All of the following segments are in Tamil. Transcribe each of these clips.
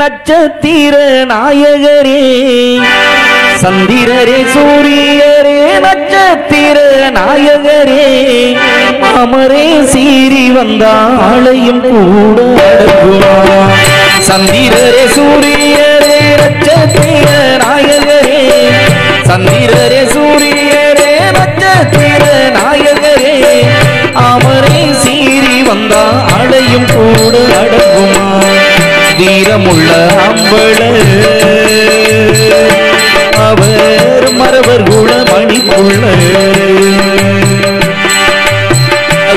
நட்சத்திர நாயகரே சந்திரரே சூரியரே நட்சத்திர நாயகரே அமரே சீறி வந்தாளையும் கூட அடக்குவா சந்திரரே சூரியரே நட்சத்திர நாயகரே சந்திரரே சூரியரே நட்சத்திர நாயகரே அமரே சீறி வந்தாளையும் கூட அடக்குமா வீரமுள்ள அம்பள அவர் மரவர் குல மணிக்குள்ள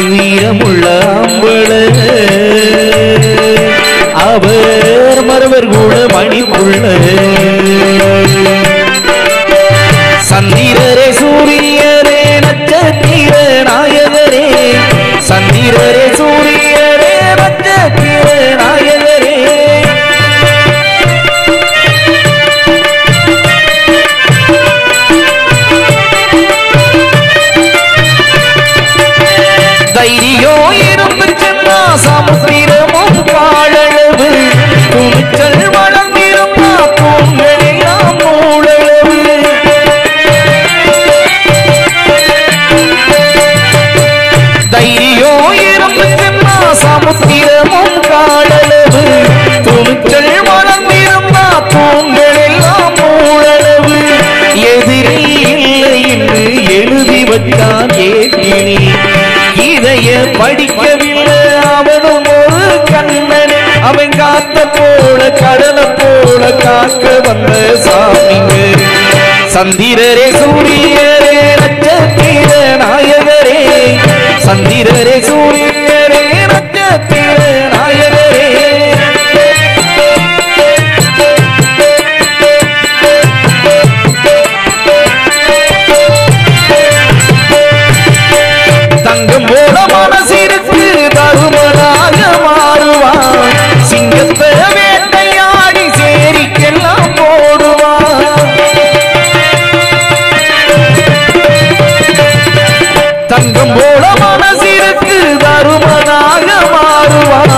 வீரமுள்ள அம்பள அவர் மரவர் குல மணிக்குள்ள சந்திரரே சூரியரே நட்சத்திர நாயகரே சந்திரரே சூரியரே நட்சத்திர நாயகரே தைரியோ இருந்து சென்னா சமுத்திரமும் காழளவு துணிச்சல் வளர்ந்திருந்தா பூங்களெல்லாம் மூழளவு தைரியோ இருந்து சென்னா சமுத்திரமும் காழளவு துணிச்சல் வளர்ந்திருந்தா பூங்களெல்லாம் மூழளவு எதிரி இல்லை என்று எழுதி வச்சான் ஏற்றினி இதைய படிக்கவில்லை அவனும் ஒரு கண்ணன் அவன் காத்த போல கடலை போல காக்க வந்த சாமிங்க சந்திரரே சூரியரே நட்சத்திர நாயகரே சந்திரரே சூரியரே நட்சத்திர நாயகரே தங்கம் போல மனசிற்கு தருமனாக மாறுவான் சிங்கத்தை வேட்டையாடி சேரிக்கெல்லாம் போடுவான் தங்கம் போல மனசிற்கு தருமனாக மாறுவான்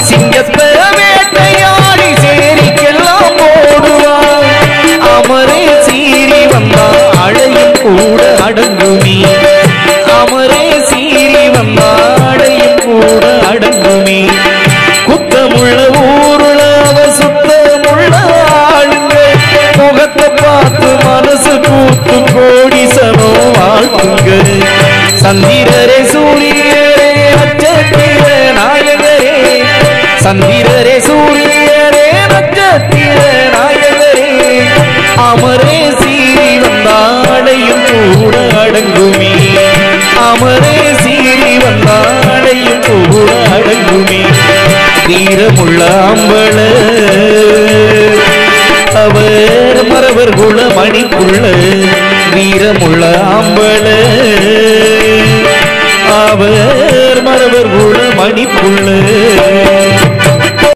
சிங்கத்தை வேட்டையாடி சேரிக்கெல்லாம் போடுவான் அமரே சீறி வந்தா அழையும் கூட அடங்குமே அமரே சீறி வந்தாடையும் கூட அடங்குமே குத்தமுள்ள ஊருள அவ சுத்தமுள்ள ஆளுங்க முகத்தை பார்த்து மனசு கூத்து கோடி சனோ வாழ்த்துங்க சந்திரரே சூரியரே நட்சத்திர நாயகரே சந்திரரே சூரியரே நட்சத்திர நாயகரே அமரே சீறி வந்தாடையும் கூட அடங்குமே அமரே சீறி வந்தாடையும் கூட அடங்குமே வீரமுள்ள அம்பள அவர் மரவர் குல மணிக்குள்ள வீரமுள்ள அம்பள அவர் மரவர் குல மணிக்குள்ள